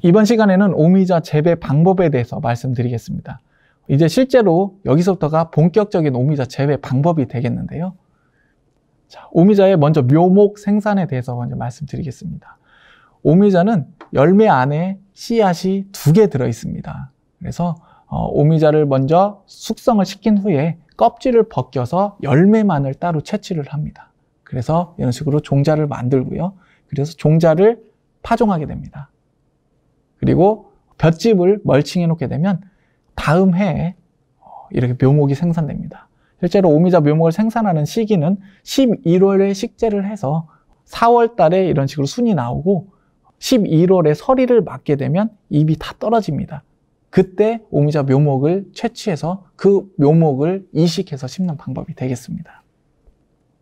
이번 시간에는 오미자 재배 방법에 대해서 말씀드리겠습니다. 이제 실제로 여기서부터가 본격적인 오미자 재배 방법이 되겠는데요. 자, 오미자의 먼저 묘목 생산에 대해서 먼저 말씀드리겠습니다. 오미자는 열매 안에 씨앗이 2개 들어 있습니다. 그래서 오미자를 먼저 숙성을 시킨 후에 껍질을 벗겨서 열매만을 따로 채취를 합니다. 그래서 이런 식으로 종자를 만들고요. 그래서 종자를 파종하게 됩니다. 그리고 볏짚을 멀칭해 놓게 되면 다음 해에 이렇게 묘목이 생산됩니다. 실제로 오미자 묘목을 생산하는 시기는 11월에 식재를 해서 4월 달에 이런 식으로 순이 나오고 11월에 서리를 맞게 되면 잎이 다 떨어집니다. 그때 오미자 묘목을 채취해서 그 묘목을 이식해서 심는 방법이 되겠습니다.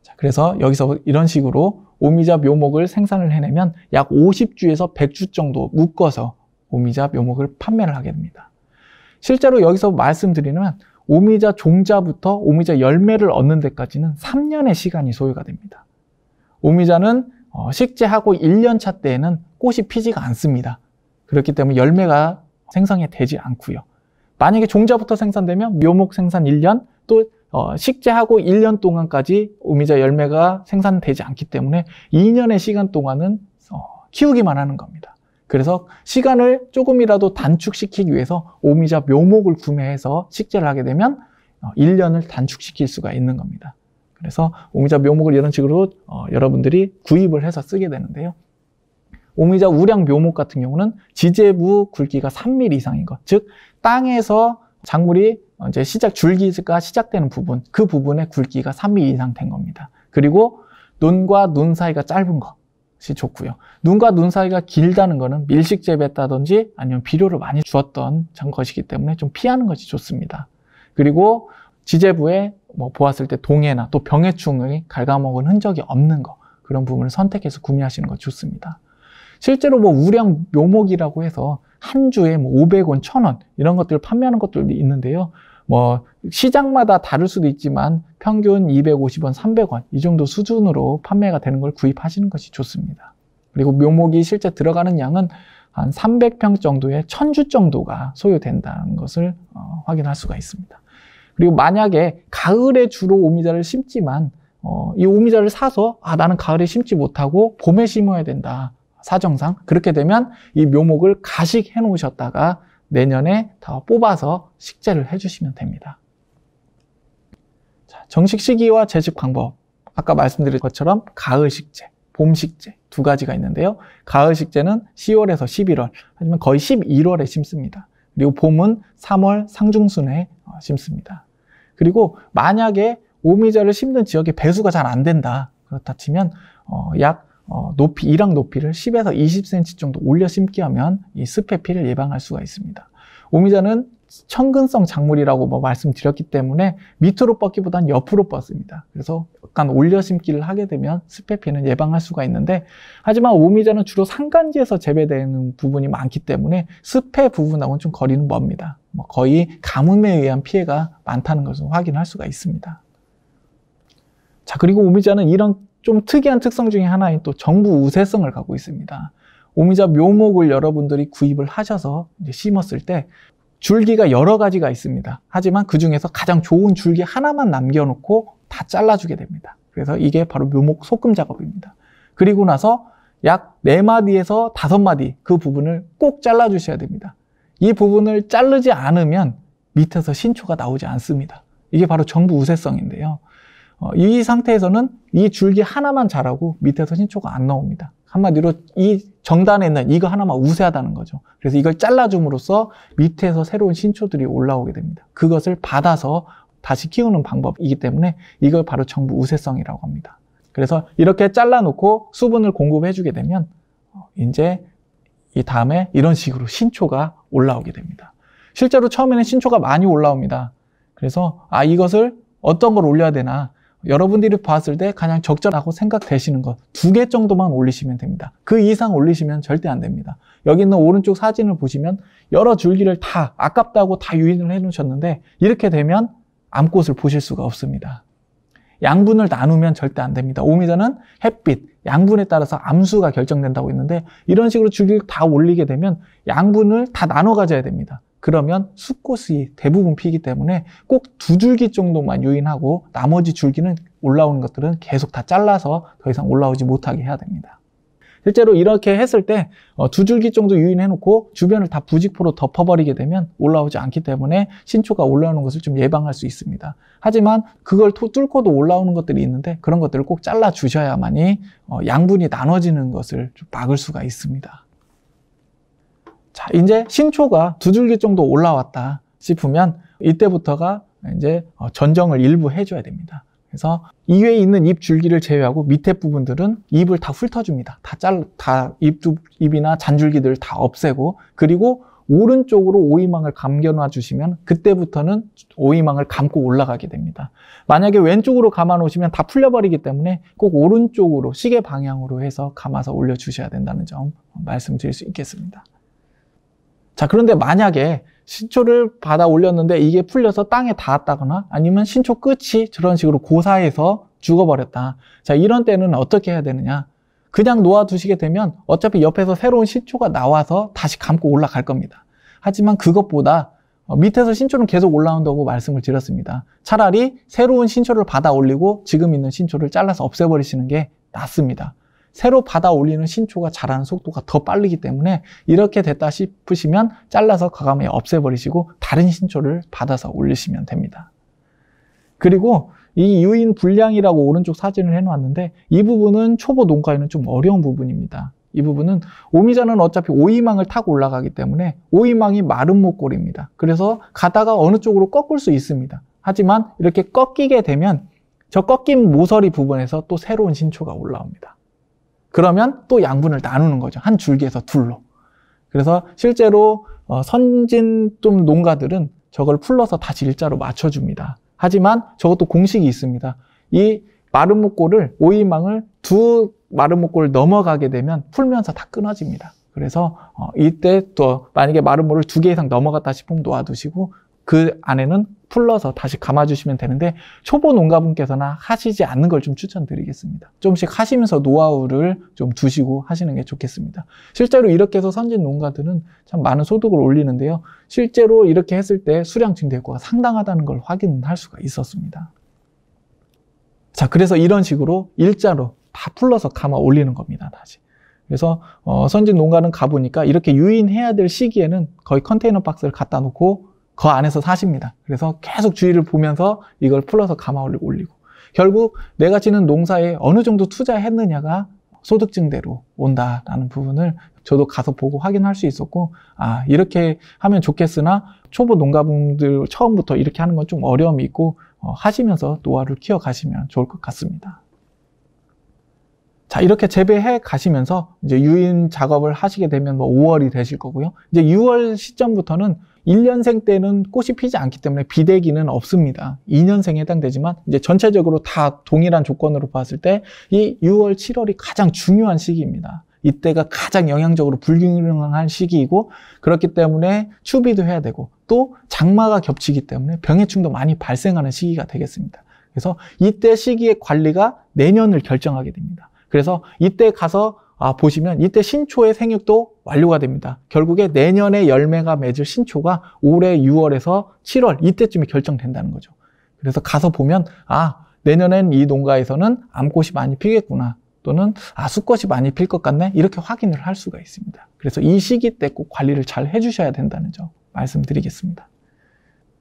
자, 그래서 여기서 이런 식으로 오미자 묘목을 생산을 해내면 약 50주에서 100주 정도 묶어서 오미자 묘목을 판매를 하게 됩니다. 실제로 여기서 말씀드리면 오미자 종자부터 오미자 열매를 얻는 데까지는 3년의 시간이 소요가 됩니다. 오미자는 식재하고 1년 차 때에는 꽃이 피지가 않습니다. 그렇기 때문에 열매가 생성이 되지 않고요. 만약에 종자부터 생산되면 묘목 생산 1년, 또 식재하고 1년 동안까지 오미자 열매가 생산되지 않기 때문에 2년의 시간 동안은 키우기만 하는 겁니다. 그래서 시간을 조금이라도 단축시키기 위해서 오미자 묘목을 구매해서 식재를 하게 되면 1년을 단축시킬 수가 있는 겁니다. 그래서 오미자 묘목을 이런 식으로 여러분들이 구입을 해서 쓰게 되는데요. 오미자 우량 묘목 같은 경우는 지재부 굵기가 3mm 이상인 것, 즉 땅에서 작물이 이제 줄기가 시작되는 부분, 그 부분의 굵기가 3mm 이상 된 겁니다. 그리고 눈과 눈 사이가 짧은 것이 좋고요. 눈과 눈 사이가 길다는 것은 밀식 재배했다든지 아니면 비료를 많이 주었던 것이기 때문에 좀 피하는 것이 좋습니다. 그리고 지재부에 보았을 때 동해나 또 병해충을 갉아먹은 흔적이 없는 것, 그런 부분을 선택해서 구매하시는 것 좋습니다. 실제로 우량 묘목이라고 해서 한 주에 500원, 1000원 이런 것들을 판매하는 것들도 있는데요. 시장마다 다를 수도 있지만 평균 250원, 300원 이 정도 수준으로 판매가 되는 걸 구입하시는 것이 좋습니다. 그리고 묘목이 실제 들어가는 양은 한 300평 정도의 1000주 정도가 소요된다는 것을 확인할 수가 있습니다. 그리고 만약에 가을에 주로 오미자를 심지만 이 오미자를 사서 나는 가을에 심지 못하고 봄에 심어야 된다. 사정상 그렇게 되면 이 묘목을 가식해 놓으셨다가 내년에 다 뽑아서 식재를 해주시면 됩니다. 자, 정식 시기와 재식 방법, 아까 말씀드린 것처럼 가을 식재, 봄 식재 2가지가 있는데요. 가을 식재는 10월에서 11월, 하지만 거의 11월에 심습니다. 그리고 봄은 3월 상중순에 심습니다. 그리고 만약에 오미자를 심는 지역에 배수가 잘 안 된다, 그렇다 치면 이랑 높이를 10에서 20cm 정도 올려 심기 하면 이 습해 피를 예방할 수가 있습니다. 오미자는 천근성 작물이라고 말씀드렸기 때문에 밑으로 뻗기보다는 옆으로 뻗습니다. 그래서 약간 올려 심기를 하게 되면 습해 피는 예방할 수가 있는데, 하지만 오미자는 주로 산간지에서 재배되는 부분이 많기 때문에 습해 부분하고는 좀 거리는 멉니다. 거의 가뭄에 의한 피해가 많다는 것을 확인할 수가 있습니다. 자, 그리고 오미자는 이런 좀 특이한 특성 중에 하나인 또 정부 우세성을 갖고 있습니다. 오미자 묘목을 여러분들이 구입을 하셔서 이제 심었을 때 줄기가 여러 가지가 있습니다. 하지만 그 중에서 가장 좋은 줄기 하나만 남겨놓고 다 잘라주게 됩니다. 그래서 이게 바로 묘목 소금 작업입니다. 그리고 나서 약 4마디에서 5마디 그 부분을 꼭 잘라주셔야 됩니다. 이 부분을 자르지 않으면 밑에서 신초가 나오지 않습니다. 이게 바로 정부 우세성인데요. 이 상태에서는 이 줄기 하나만 자라고 밑에서 신초가 안 나옵니다. 한마디로 이 정단에 있는 이거 하나만 우세하다는 거죠. 그래서 이걸 잘라줌으로써 밑에서 새로운 신초들이 올라오게 됩니다. 그것을 받아서 다시 키우는 방법이기 때문에 이걸 바로 정부 우세성이라고 합니다. 그래서 이렇게 잘라놓고 수분을 공급해주게 되면 이제 이 다음에 이런 식으로 신초가 올라오게 됩니다. 실제로 처음에는 신초가 많이 올라옵니다. 그래서 이것을 어떤 걸 올려야 되나, 여러분들이 봤을 때 가장 적절하고 생각되시는 것 2개 정도만 올리시면 됩니다. 그 이상 올리시면 절대 안 됩니다. 여기 있는 오른쪽 사진을 보시면 여러 줄기를 다 아깝다고 다 유인을 해 놓으셨는데 이렇게 되면 암꽃을 보실 수가 없습니다. 양분을 나누면 절대 안 됩니다. 오미자는 햇빛, 양분에 따라서 암수가 결정된다고 했는데 이런 식으로 줄기를 다 올리게 되면 양분을 다 나눠 가져야 됩니다. 그러면 숫꽃이 대부분 피기 때문에 꼭 2줄기 정도만 유인하고 나머지 줄기는 올라오는 것들은 계속 다 잘라서 더 이상 올라오지 못하게 해야 됩니다. 실제로 이렇게 했을 때 2줄기 정도 유인해놓고 주변을 다 부직포로 덮어버리게 되면 올라오지 않기 때문에 신초가 올라오는 것을 좀 예방할 수 있습니다. 하지만 그걸 뚫고도 올라오는 것들이 있는데 그런 것들을 꼭 잘라 주셔야만이 양분이 나눠지는 것을 좀 막을 수가 있습니다. 자, 이제 신초가 2줄기 정도 올라왔다 싶으면 이때부터가 이제 전정을 일부 해줘야 됩니다. 그래서 이외에 있는 잎 줄기를 제외하고 밑에 부분들은 잎을 다 훑어줍니다. 잎이나 잔줄기들을 다 없애고, 그리고 오른쪽으로 오이망을 감겨놔 주시면 그때부터는 오이망을 감고 올라가게 됩니다. 만약에 왼쪽으로 감아 놓으시면 다 풀려버리기 때문에 꼭 오른쪽으로 시계 방향으로 해서 감아서 올려주셔야 된다는 점 말씀드릴 수 있겠습니다. 자, 그런데 만약에 신초를 받아 올렸는데 이게 풀려서 땅에 닿았다거나 아니면 신초 끝이 저런 식으로 고사해서 죽어버렸다. 자, 이런 때는 어떻게 해야 되느냐? 그냥 놓아두시게 되면 어차피 옆에서 새로운 신초가 나와서 다시 감고 올라갈 겁니다. 하지만 그것보다 밑에서 신초는 계속 올라온다고 말씀을 드렸습니다. 차라리 새로운 신초를 받아 올리고 지금 있는 신초를 잘라서 없애버리시는 게 낫습니다. 새로 받아 올리는 신초가 자라는 속도가 더 빠르기 때문에 이렇게 됐다 싶으시면 잘라서 과감히 없애버리시고 다른 신초를 받아서 올리시면 됩니다. 그리고 이 유인 분량이라고 오른쪽 사진을 해놓았는데 이 부분은 초보 농가에는 좀 어려운 부분입니다. 이 부분은 오미자는 어차피 오이망을 타고 올라가기 때문에 오이망이 마른 목골입니다. 그래서 가다가 어느 쪽으로 꺾을 수 있습니다. 하지만 이렇게 꺾이게 되면 저 꺾인 모서리 부분에서 또 새로운 신초가 올라옵니다. 그러면 또 양분을 나누는 거죠. 한 줄기에서 둘로. 그래서 실제로 선진 좀 농가들은 저걸 풀러서 다시 일자로 맞춰줍니다. 하지만 저것도 공식이 있습니다. 이 마른 목골을, 오이망을 두 마른 목골을 넘어가게 되면 풀면서 다 끊어집니다. 그래서 이때 또 만약에 마른 목을 2개 이상 넘어갔다 싶으면 놓아두시고 그 안에는 풀러서 다시 감아주시면 되는데 초보 농가분께서는 하시지 않는 걸 좀 추천드리겠습니다. 조금씩 하시면서 노하우를 좀 두시고 하시는 게 좋겠습니다. 실제로 이렇게 해서 선진 농가들은 참 많은 소득을 올리는데요. 실제로 이렇게 했을 때 수량 증대 효과가 상당하다는 걸 확인할 수가 있었습니다. 자, 그래서 이런 식으로 일자로 다 풀러서 감아 올리는 겁니다. 다시. 그래서 선진 농가는 가보니까 이렇게 유인해야 될 시기에는 거의 컨테이너 박스를 갖다 놓고 그 안에서 사십니다. 그래서 계속 주위를 보면서 이걸 풀어서 감아 올리고 결국 내가 지는 농사에 어느 정도 투자했느냐가 소득 증대로 온다라는 부분을 저도 가서 보고 확인할 수 있었고, 아, 이렇게 하면 좋겠으나 초보 농가분들 처음부터 이렇게 하는 건 좀 어려움이 있고 하시면서 노하우를 키워가시면 좋을 것 같습니다. 자, 이렇게 재배해 가시면서 이제 유인 작업을 하시게 되면 5월이 되실 거고요. 이제 6월 시점부터는 1년생 때는 꽃이 피지 않기 때문에 비대기는 없습니다. 2년생에 해당되지만 이제 전체적으로 다 동일한 조건으로 봤을 때 이 6월, 7월이 가장 중요한 시기입니다. 이때가 가장 영양적으로 불균형한 시기이고 그렇기 때문에 추비도 해야 되고 또 장마가 겹치기 때문에 병해충도 많이 발생하는 시기가 되겠습니다. 그래서 이때 시기의 관리가 내년을 결정하게 됩니다. 그래서 이때 가서 보시면 이때 신초의 생육도 완료가 됩니다. 결국에 내년에 열매가 맺을 신초가 올해 6월에서 7월 이때쯤에 결정된다는 거죠. 그래서 가서 보면 내년엔 이 농가에서는 암꽃이 많이 피겠구나, 또는 수꽃이 많이 필 것 같네, 이렇게 확인을 할 수가 있습니다. 그래서 이 시기 때 꼭 관리를 잘 해주셔야 된다는 점 말씀드리겠습니다.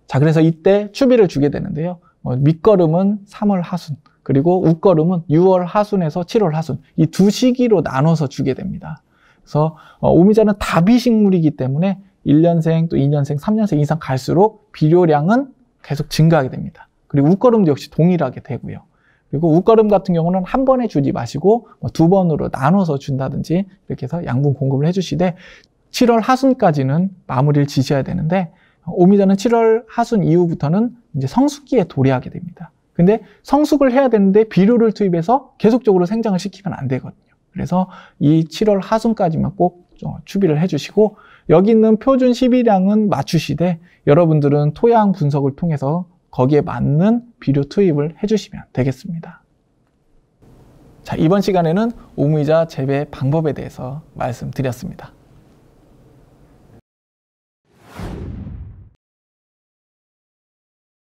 자, 그래서 이때 추비를 주게 되는데요. 밑거름은 3월 하순, 그리고 웃거름은 6월 하순에서 7월 하순, 이 두 시기로 나눠서 주게 됩니다. 그래서 오미자는 다비식물이기 때문에 1년생, 또 2년생, 3년생 이상 갈수록 비료량은 계속 증가하게 됩니다. 그리고 웃거름도 역시 동일하게 되고요. 그리고 웃거름 같은 경우는 한 번에 주지 마시고 2번으로 나눠서 준다든지 이렇게 해서 양분 공급을 해주시되 7월 하순까지는 마무리를 지셔야 되는데 오미자는 7월 하순 이후부터는 이제 성숙기에 도래하게 됩니다. 근데 성숙을 해야 되는데 비료를 투입해서 계속적으로 생장을 시키면 안 되거든요. 그래서 이 7월 하순까지만 꼭 추비를 해주시고 여기 있는 표준 12량은 맞추시되 여러분들은 토양 분석을 통해서 거기에 맞는 비료 투입을 해주시면 되겠습니다. 자, 이번 시간에는 오미자 재배 방법에 대해서 말씀드렸습니다.